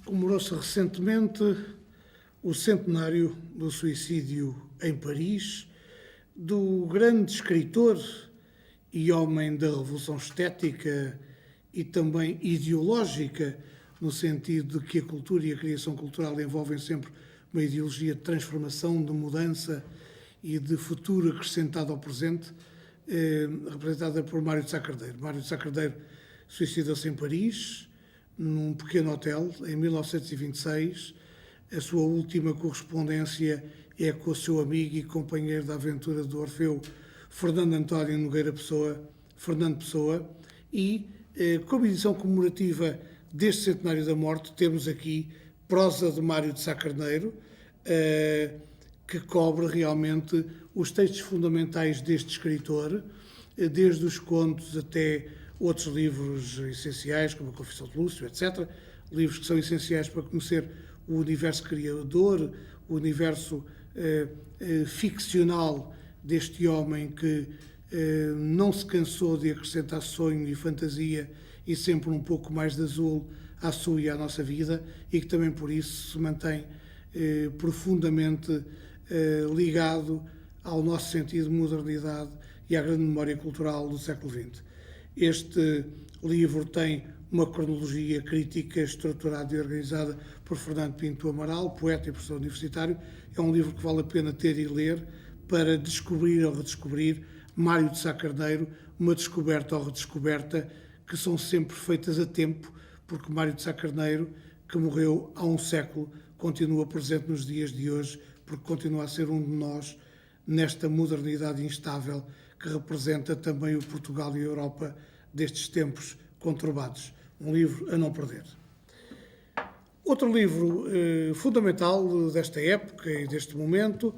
Comemorou-se recentemente o centenário do suicídio em Paris do grande escritor e homem da revolução estética e também ideológica, no sentido de que a cultura e a criação cultural envolvem sempre uma ideologia de transformação, de mudança e de futuro acrescentado ao presente, representada por Mário de Sá Carneiro. Mário de Sá Carneiro suicidou-se em Paris, num pequeno hotel, em 1926. A sua última correspondência é com o seu amigo e companheiro da aventura do Orfeu, Fernando António Nogueira Pessoa, Fernando Pessoa, e, como edição comemorativa deste centenário da morte, temos aqui prosa de Mário de Sá Carneiro, que cobre realmente os textos fundamentais deste escritor, desde os contos até outros livros essenciais, como a Confissão de Lúcio, etc. Livros que são essenciais para conhecer o universo criador, o universo ficcional deste homem que não se cansou de acrescentar sonho e fantasia e sempre um pouco mais de azul à sua e à nossa vida, e que também por isso se mantém profundamente ligado ao nosso sentido de modernidade e à grande memória cultural do século XX. Este livro tem uma cronologia crítica estruturada e organizada por Fernando Pinto Amaral, poeta e professor universitário. É um livro que vale a pena ter e ler para descobrir ou redescobrir Mário de Sá Carneiro, uma descoberta ou redescoberta que são sempre feitas a tempo, porque Mário de Sá Carneiro, que morreu há um século, continua presente nos dias de hoje, porque continua a ser um de nós nesta modernidade instável que representa também o Portugal e a Europa destes tempos conturbados. Um livro a não perder. Outro livro fundamental desta época e deste momento,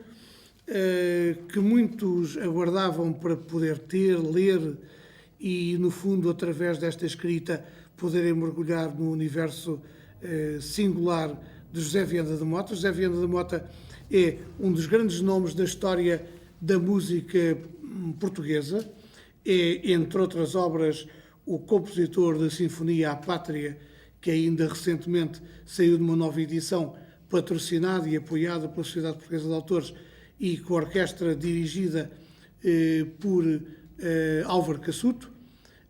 que muitos aguardavam para poder ter, ler e, no fundo, através desta escrita, poderem mergulhar no universo singular de José Viana da Mota. José Viana da Mota é um dos grandes nomes da história da música portuguesa. É, entre outras obras, o compositor da Sinfonia à Pátria, que ainda recentemente saiu de uma nova edição, patrocinada e apoiada pela Sociedade Portuguesa de Autores e com a orquestra dirigida por Álvaro Cassuto.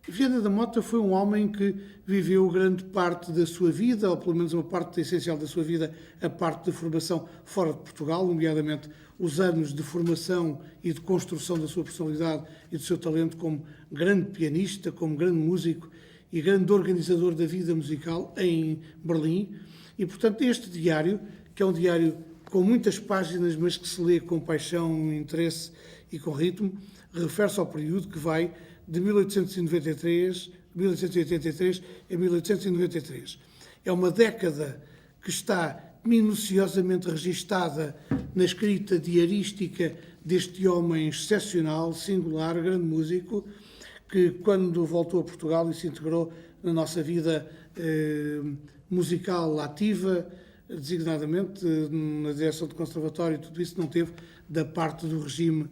Viana da Mota foi um homem que viveu grande parte da sua vida, ou pelo menos uma parte essencial da sua vida, a parte de formação fora de Portugal, nomeadamente os anos de formação e de construção da sua personalidade e do seu talento como grande pianista, como grande músico e grande organizador da vida musical em Berlim. E, portanto, este diário, que é um diário com muitas páginas, mas que se lê com paixão, interesse e com ritmo, refere-se ao período que vai de 1883 a 1893. É uma década que está minuciosamente registada na escrita diarística deste homem excepcional, singular, grande músico, que quando voltou a Portugal e se integrou na nossa vida musical ativa, designadamente na direção do conservatório, tudo isso não teve da parte do regime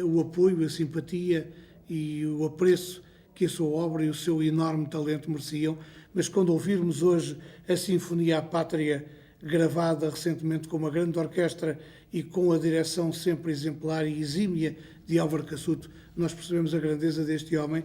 o apoio, a simpatia e o apreço que a sua obra e o seu enorme talento mereciam. Mas quando ouvirmos hoje a Sinfonia à Pátria, gravada recentemente com uma grande orquestra e com a direção sempre exemplar e exímia de Álvaro Cassuto, nós percebemos a grandeza deste homem.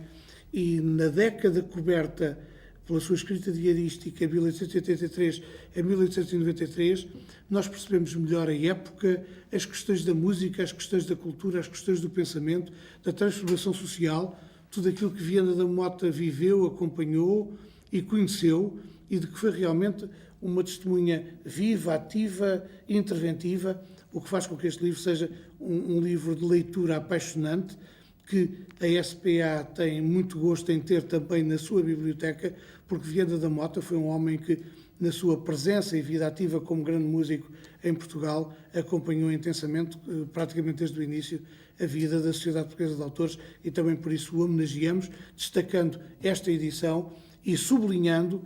E na década coberta pela sua escrita diarística, 1883 a 1893, nós percebemos melhor a época, as questões da música, as questões da cultura, as questões do pensamento, da transformação social, tudo aquilo que Viana da Mota viveu, acompanhou e conheceu, e de que foi realmente uma testemunha viva, ativa, interventiva, o que faz com que este livro seja um livro de leitura apaixonante, que a SPA tem muito gosto em ter também na sua biblioteca, porque Viana da Mota foi um homem que, na sua presença e vida ativa como grande músico em Portugal, acompanhou intensamente, praticamente desde o início, a vida da Sociedade Portuguesa de Autores, e também por isso o homenageamos, destacando esta edição e sublinhando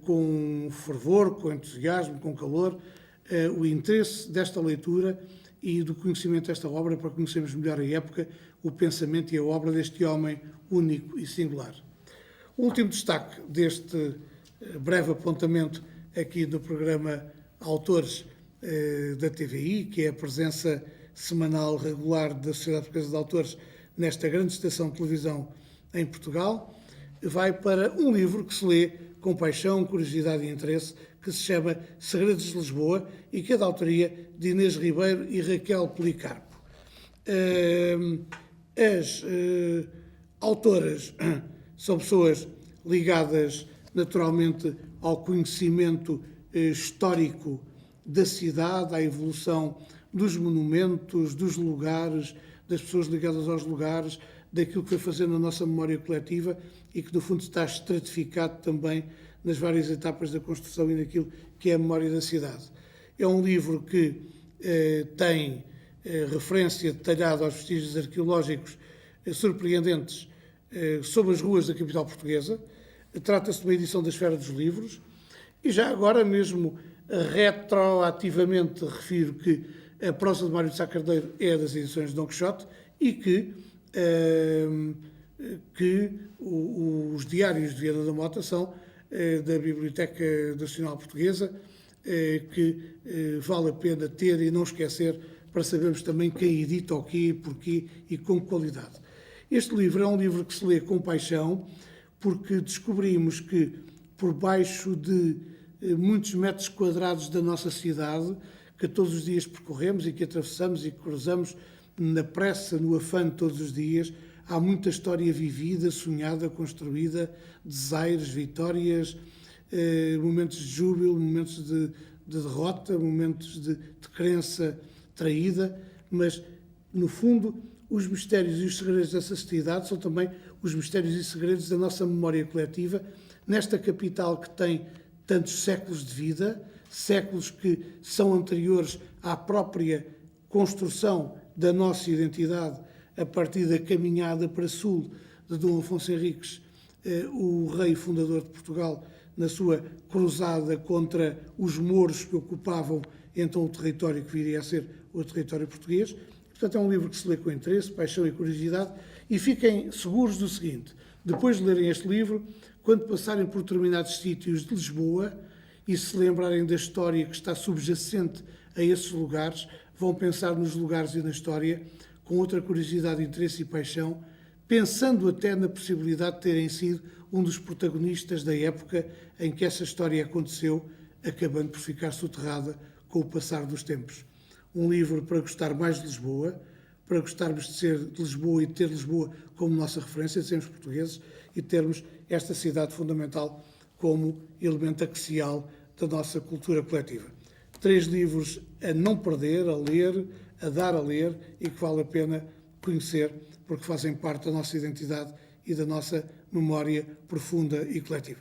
com fervor, com entusiasmo, com calor, o interesse desta leitura e do conhecimento desta obra, para conhecermos melhor a época, o pensamento e a obra deste homem único e singular. O último destaque deste breve apontamento aqui no programa Autores da TVI, que é a presença semanal regular da Sociedade Portuguesa de Autores nesta grande estação de televisão em Portugal, vai para um livro que se lê com paixão, curiosidade e interesse, que se chama Segredos de Lisboa e que é da autoria de Inês Ribeiro e Raquel Policarpo. As autoras são pessoas ligadas naturalmente ao conhecimento histórico da cidade, à evolução dos monumentos, dos lugares, das pessoas ligadas aos lugares, daquilo que foi fazendo na nossa memória coletiva e que, no fundo, está estratificado também nas várias etapas da construção e naquilo que é a memória da cidade. É um livro que tem referência detalhada aos vestígios arqueológicos surpreendentes sobre as ruas da capital portuguesa. Trata-se de uma edição da Esfera dos Livros e já agora mesmo retroativamente refiro que a prosa de Mário de Sá Carneiro é das edições de Dom Quixote e que os diários de Viana da Mota são da Biblioteca Nacional Portuguesa, que vale a pena ter e não esquecer para sabermos também quem edita o quê, porquê e com qualidade. Este livro é um livro que se lê com paixão, porque descobrimos que por baixo de muitos metros quadrados da nossa cidade, que todos os dias percorremos e que atravessamos e que cruzamos na pressa, no afã de todos os dias, há muita história vivida, sonhada, construída, desaires, vitórias, momentos de júbilo, momentos de derrota, momentos de crença traída, mas, no fundo, os mistérios e os segredos dessa cidade são também os mistérios e segredos da nossa memória coletiva, nesta capital que tem tantos séculos de vida, séculos que são anteriores à própria construção da nossa identidade a partir da caminhada para sul de Dom Afonso Henriques, o rei fundador de Portugal, na sua cruzada contra os mouros que ocupavam então o território que viria a ser o território português. Portanto, é um livro que se lê com interesse, paixão e curiosidade, e fiquem seguros do seguinte: depois de lerem este livro, quando passarem por determinados sítios de Lisboa e se lembrarem da história que está subjacente a esses lugares, vão pensar nos lugares e na história com outra curiosidade, interesse e paixão, pensando até na possibilidade de terem sido um dos protagonistas da época em que essa história aconteceu, acabando por ficar soterrada com o passar dos tempos. Um livro para gostar mais de Lisboa, para gostarmos de ser de Lisboa e de ter Lisboa como nossa referência, de sermos portugueses e termos esta cidade fundamental como elemento axial da nossa cultura coletiva. 3 livros a não perder, a ler, a dar a ler e que vale a pena conhecer porque fazem parte da nossa identidade e da nossa memória profunda e coletiva.